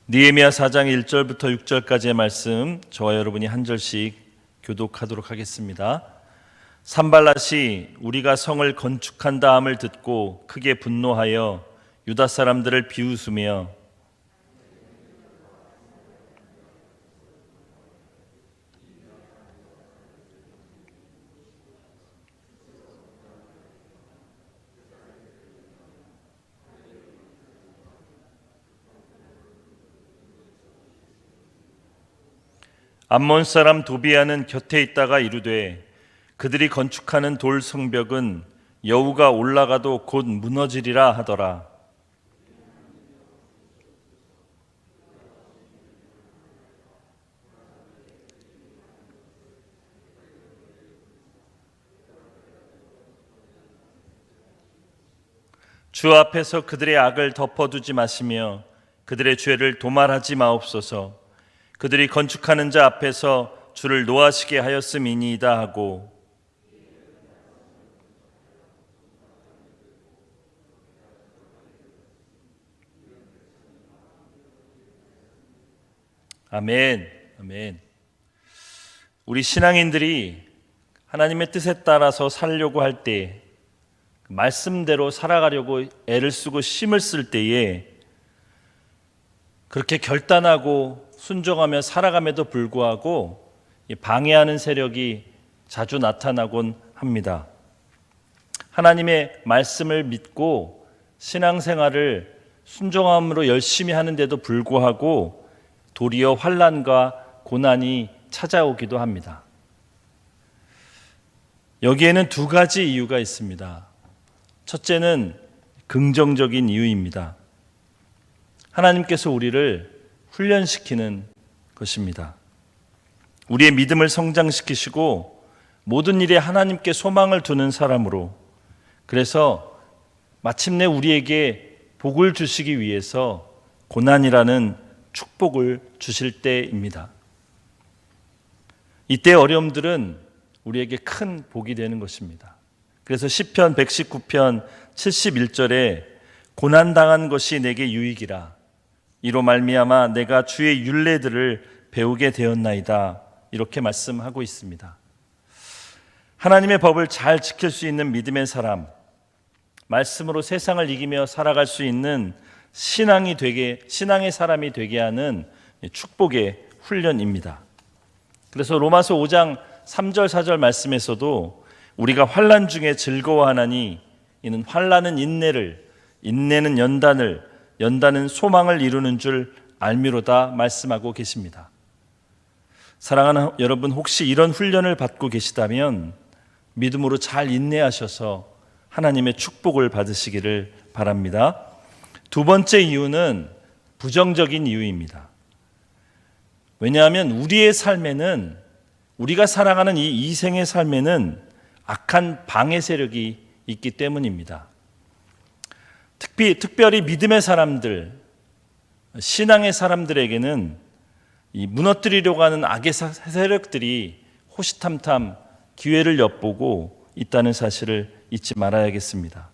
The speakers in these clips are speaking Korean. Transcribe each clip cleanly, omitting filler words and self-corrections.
느헤미야 4장 1절부터 6절까지의 말씀, 저와 여러분이 한 절씩 교독하도록 하겠습니다. 산발랏이 우리가 성을 건축한 다음을 듣고 크게 분노하여 유다 사람들을 비웃으며 암몬 사람 도비아는 곁에 있다가 이르되 그들이 건축하는 돌 성벽은 여우가 올라가도 곧 무너지리라 하더라. 주 앞에서 그들의 악을 덮어두지 마시며 그들의 죄를 도말하지 마옵소서. 그들이 건축하는 자 앞에서 주를 노하시게 하였음이니이다 하고, 아멘, 아멘. 우리 신앙인들이 하나님의 뜻에 따라서 살려고 할 때, 말씀대로 살아가려고 애를 쓰고 힘을 쓸 때에 그렇게 결단하고 순종하며 살아감에도 불구하고 방해하는 세력이 자주 나타나곤 합니다. 하나님의 말씀을 믿고 신앙생활을 순종함으로 열심히 하는데도 불구하고 도리어 환난과 고난이 찾아오기도 합니다. 여기에는 두 가지 이유가 있습니다. 첫째는 긍정적인 이유입니다. 하나님께서 우리를 훈련시키는 것입니다. 우리의 믿음을 성장시키시고 모든 일에 하나님께 소망을 두는 사람으로, 그래서 마침내 우리에게 복을 주시기 위해서 고난이라는 축복을 주실 때입니다. 이때 어려움들은 우리에게 큰 복이 되는 것입니다. 그래서 시편 119편 71절에 고난당한 것이 내게 유익이라 이로 말미암아 내가 주의 율례들을 배우게 되었나이다, 이렇게 말씀하고 있습니다. 하나님의 법을 잘 지킬 수 있는 믿음의 사람, 말씀으로 세상을 이기며 살아갈 수 있는 신앙의 사람이 되게 하는 축복의 훈련입니다. 그래서 로마서 5장 3절 4절 말씀에서도 우리가 환난 중에 즐거워하나니 이는 환난은 인내를, 인내는 연단을, 연단은 소망을 이루는 줄 알미로다 말씀하고 계십니다. 사랑하는 여러분, 혹시 이런 훈련을 받고 계시다면 믿음으로 잘 인내하셔서 하나님의 축복을 받으시기를 바랍니다. 두 번째 이유는 부정적인 이유입니다. 왜냐하면 우리의 삶에는, 우리가 살아가는 이 이생의 삶에는 악한 방해 세력이 있기 때문입니다. 특별히 믿음의 사람들, 신앙의 사람들에게는 이 무너뜨리려고 하는 악의 세력들이 호시탐탐 기회를 엿보고 있다는 사실을 잊지 말아야겠습니다.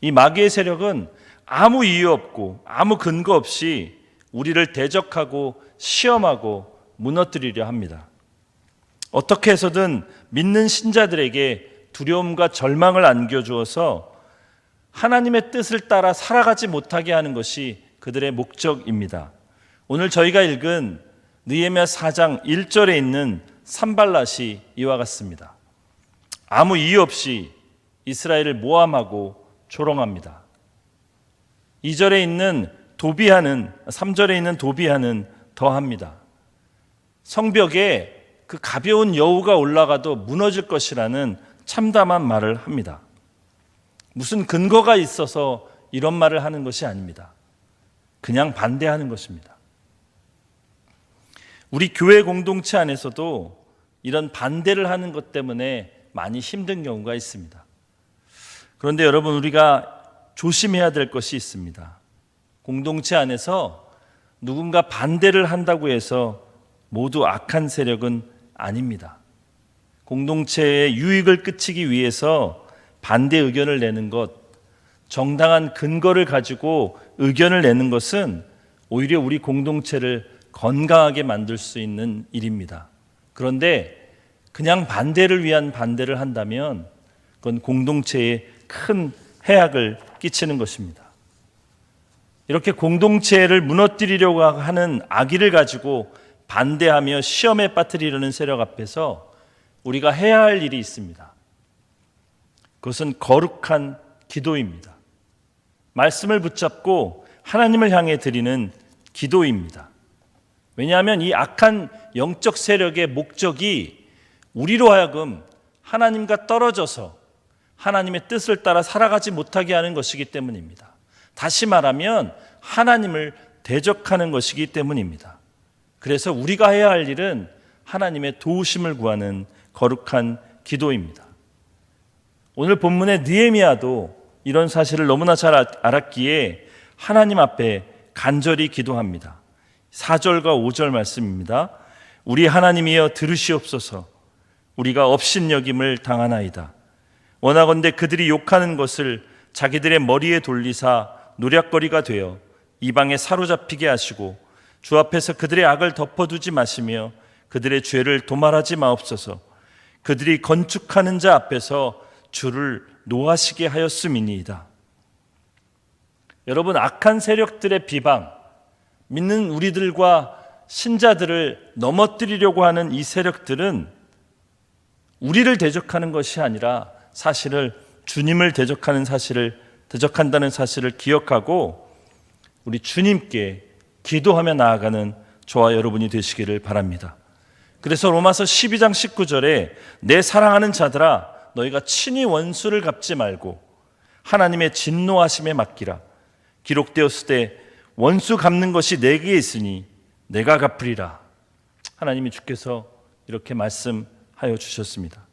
이 마귀의 세력은 아무 이유 없고 아무 근거 없이 우리를 대적하고 시험하고 무너뜨리려 합니다. 어떻게 해서든 믿는 신자들에게 두려움과 절망을 안겨주어서 하나님의 뜻을 따라 살아가지 못하게 하는 것이 그들의 목적입니다. 오늘 저희가 읽은 느헤미야 4장 1절에 있는 산발랏이 이와 같습니다. 아무 이유 없이 이스라엘을 모함하고 조롱합니다. 2절에 있는 도비아는, 3절에 있는 도비아는 더합니다. 성벽에 그 가벼운 여우가 올라가도 무너질 것이라는 참담한 말을 합니다. 무슨 근거가 있어서 이런 말을 하는 것이 아닙니다. 그냥 반대하는 것입니다. 우리 교회 공동체 안에서도 이런 반대를 하는 것 때문에 많이 힘든 경우가 있습니다. 그런데 여러분, 우리가 조심해야 될 것이 있습니다. 공동체 안에서 누군가 반대를 한다고 해서 모두 악한 세력은 아닙니다. 공동체의 유익을 끼치기 위해서 반대 의견을 내는 것, 정당한 근거를 가지고 의견을 내는 것은 오히려 우리 공동체를 건강하게 만들 수 있는 일입니다. 그런데 그냥 반대를 위한 반대를 한다면 그건 공동체에 큰 해악을 끼치는 것입니다. 이렇게 공동체를 무너뜨리려고 하는 악의를 가지고 반대하며 시험에 빠뜨리려는 세력 앞에서 우리가 해야 할 일이 있습니다. 그것은 거룩한 기도입니다. 말씀을 붙잡고 하나님을 향해 드리는 기도입니다. 왜냐하면 이 악한 영적 세력의 목적이 우리로 하여금 하나님과 떨어져서 하나님의 뜻을 따라 살아가지 못하게 하는 것이기 때문입니다. 다시 말하면 하나님을 대적하는 것이기 때문입니다. 그래서 우리가 해야 할 일은 하나님의 도우심을 구하는 거룩한 기도입니다. 오늘 본문의 느헤미야도 이런 사실을 너무나 잘 알았기에 하나님 앞에 간절히 기도합니다. 4절과 5절 말씀입니다. 우리 하나님이여 들으시옵소서. 우리가 업신여김을 당하나이다. 원하건대 그들이 욕하는 것을 자기들의 머리에 돌리사 노략거리가 되어 이방에 사로잡히게 하시고 주 앞에서 그들의 악을 덮어두지 마시며 그들의 죄를 도말하지 마옵소서. 그들이 건축하는 자 앞에서 주를 노하시게 하였음이니이다. 여러분, 악한 세력들의 비방, 믿는 우리들과 신자들을 넘어뜨리려고 하는 이 세력들은 우리를 대적하는 것이 아니라 사실을 주님을 대적한다는 사실을 기억하고 우리 주님께 기도하며 나아가는 저와 여러분이 되시기를 바랍니다. 그래서 로마서 12장 19절에 내 사랑하는 자들아 너희가 친히 원수를 갚지 말고 하나님의 진노하심에 맡기라. 기록되었을 때 원수 갚는 것이 내게 있으니 내가 갚으리라. 하나님이 주께서 이렇게 말씀하여 주셨습니다.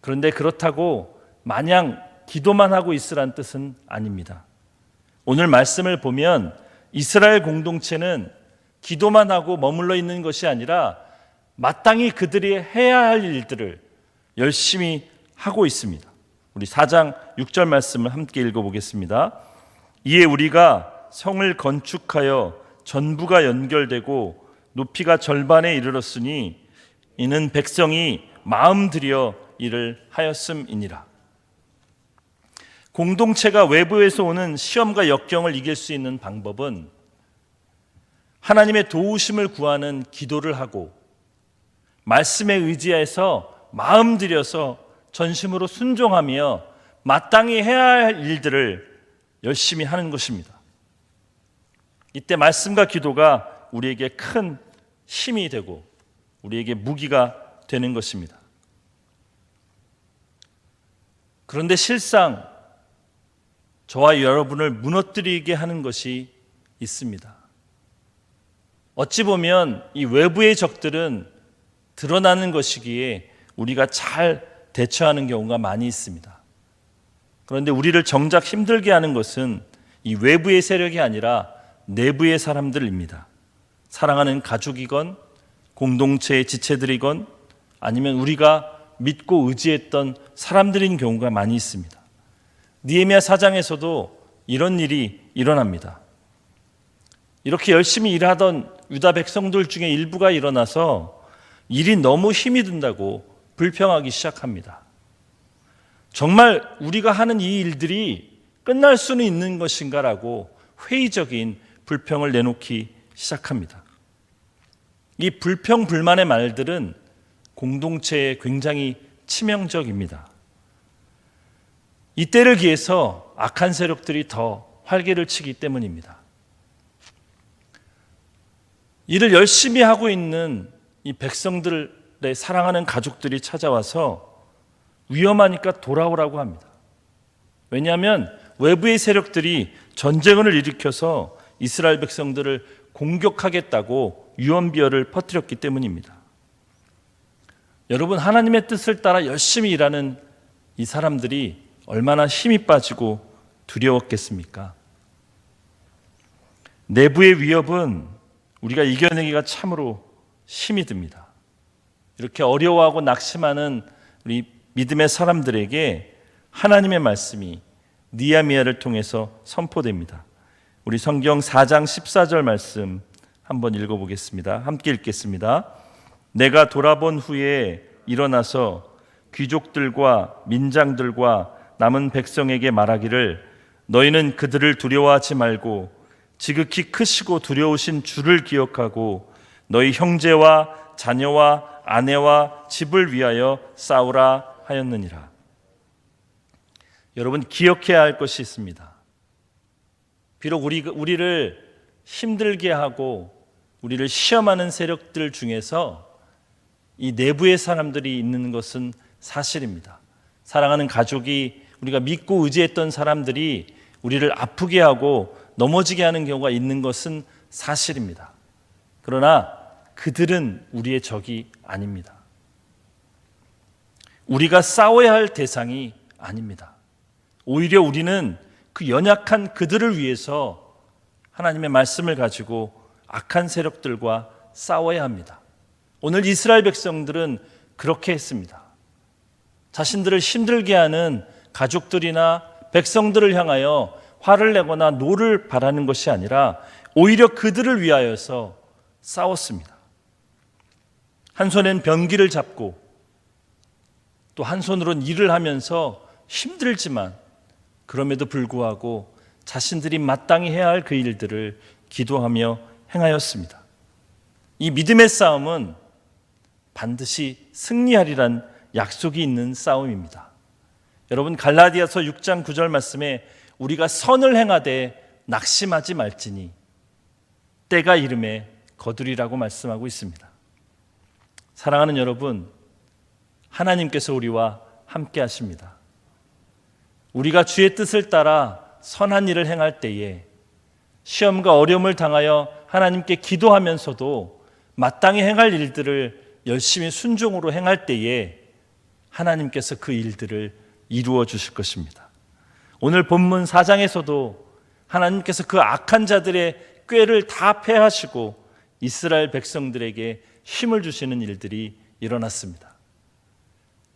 그런데 그렇다고 마냥 기도만 하고 있으란 뜻은 아닙니다. 오늘 말씀을 보면 이스라엘 공동체는 기도만 하고 머물러 있는 것이 아니라 마땅히 그들이 해야 할 일들을 열심히 하고 있습니다. 우리 4장 6절 말씀을 함께 읽어보겠습니다. 이에 우리가 성을 건축하여 전부가 연결되고 높이가 절반에 이르렀으니 이는 백성이 마음 들여 일을 하였음이니라. 공동체가 외부에서 오는 시험과 역경을 이길 수 있는 방법은 하나님의 도우심을 구하는 기도를 하고 말씀에 의지해서 마음 들여서 전심으로 순종하며 마땅히 해야 할 일들을 열심히 하는 것입니다. 이때 말씀과 기도가 우리에게 큰 힘이 되고 우리에게 무기가 되는 것입니다. 그런데 실상 저와 여러분을 무너뜨리게 하는 것이 있습니다. 어찌 보면 이 외부의 적들은 드러나는 것이기에 우리가 잘 대처하는 경우가 많이 있습니다. 그런데 우리를 정작 힘들게 하는 것은 이 외부의 세력이 아니라 내부의 사람들입니다. 사랑하는 가족이건 공동체의 지체들이건 아니면 우리가 믿고 의지했던 사람들인 경우가 많이 있습니다. 느헤미야 4장에서도 이런 일이 일어납니다. 이렇게 열심히 일하던 유다 백성들 중에 일부가 일어나서 일이 너무 힘이 든다고 불평하기 시작합니다. 정말 우리가 하는 이 일들이 끝날 수는 있는 것인가라고 회의적인 불평을 내놓기 시작합니다. 이 불평 불만의 말들은 공동체에 굉장히 치명적입니다. 이때를 기해서 악한 세력들이 더 활개를 치기 때문입니다. 일을 열심히 하고 있는 이 백성들의 사랑하는 가족들이 찾아와서 위험하니까 돌아오라고 합니다. 왜냐하면 외부의 세력들이 전쟁을 일으켜서 이스라엘 백성들을 공격하겠다고 유언비어를 퍼뜨렸기 때문입니다. 여러분, 하나님의 뜻을 따라 열심히 일하는 이 사람들이 얼마나 힘이 빠지고 두려웠겠습니까? 내부의 위협은 우리가 이겨내기가 참으로 힘이 듭니다. 이렇게 어려워하고 낙심하는 우리 믿음의 사람들에게 하나님의 말씀이 느헤미야를 통해서 선포됩니다. 우리 성경 4장 14절 말씀 한번 읽어보겠습니다. 함께 읽겠습니다. 내가 돌아본 후에 일어나서 귀족들과 민장들과 남은 백성에게 말하기를 너희는 그들을 두려워하지 말고 지극히 크시고 두려우신 주를 기억하고 너희 형제와 자녀와 아내와 집을 위하여 싸우라 하였느니라. 여러분, 기억해야 할 것이 있습니다. 비록 우리를 힘들게 하고 우리를 시험하는 세력들 중에서 이 내부의 사람들이 있는 것은 사실입니다. 사랑하는 가족이, 우리가 믿고 의지했던 사람들이 우리를 아프게 하고 넘어지게 하는 경우가 있는 것은 사실입니다. 그러나 그들은 우리의 적이 아닙니다. 우리가 싸워야 할 대상이 아닙니다. 오히려 우리는 그 연약한 그들을 위해서 하나님의 말씀을 가지고 악한 세력들과 싸워야 합니다. 오늘 이스라엘 백성들은 그렇게 했습니다. 자신들을 힘들게 하는 가족들이나 백성들을 향하여 화를 내거나 노를 바라는 것이 아니라 오히려 그들을 위하여서 싸웠습니다. 한 손엔 병기를 잡고 또 한 손으로는 일을 하면서 힘들지만 그럼에도 불구하고 자신들이 마땅히 해야 할 그 일들을 기도하며 행하였습니다. 이 믿음의 싸움은 반드시 승리하리란 약속이 있는 싸움입니다. 여러분, 갈라디아서 6장 9절 말씀에 우리가 선을 행하되 낙심하지 말지니 때가 이름에 거두리라고 말씀하고 있습니다. 사랑하는 여러분, 하나님께서 우리와 함께 하십니다. 우리가 주의 뜻을 따라 선한 일을 행할 때에 시험과 어려움을 당하여 하나님께 기도하면서도 마땅히 행할 일들을 열심히 순종으로 행할 때에 하나님께서 그 일들을 이루어 주실 것입니다. 오늘 본문 4장에서도 하나님께서 그 악한 자들의 꾀를 다 패하시고 이스라엘 백성들에게 힘을 주시는 일들이 일어났습니다.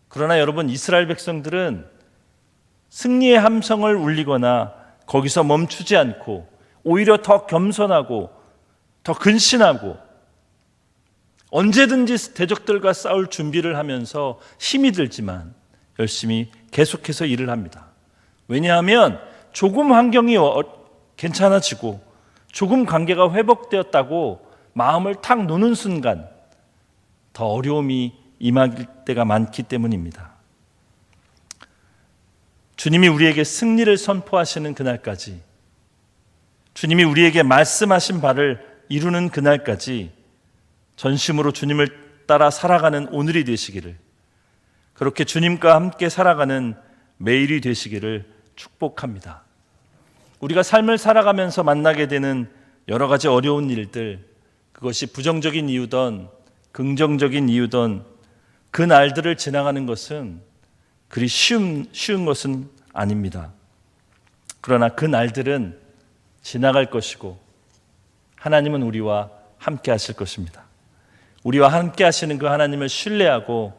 그러나 여러분, 이스라엘 백성들은 승리의 함성을 울리거나 거기서 멈추지 않고 오히려 더 겸손하고 더 근신하고 언제든지 대적들과 싸울 준비를 하면서 힘이 들지만 열심히 계속해서 일을 합니다. 왜냐하면 조금 환경이 괜찮아지고 조금 관계가 회복되었다고 마음을 탁 놓는 순간 더 어려움이 임할 때가 많기 때문입니다. 주님이 우리에게 승리를 선포하시는 그날까지, 주님이 우리에게 말씀하신 바를 이루는 그날까지 전심으로 주님을 따라 살아가는 오늘이 되시기를, 그렇게 주님과 함께 살아가는 매일이 되시기를 축복합니다. 우리가 삶을 살아가면서 만나게 되는 여러 가지 어려운 일들, 그것이 부정적인 이유든 긍정적인 이유든 그 날들을 지나가는 것은 그리 쉬운 것은 아닙니다. 그러나 그 날들은 지나갈 것이고 하나님은 우리와 함께 하실 것입니다. 우리와 함께 하시는 그 하나님을 신뢰하고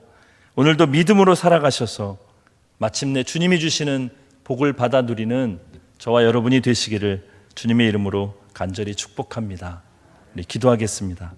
오늘도 믿음으로 살아가셔서 마침내 주님이 주시는 복을 받아 누리는 저와 여러분이 되시기를 주님의 이름으로 간절히 축복합니다. 우리 기도하겠습니다.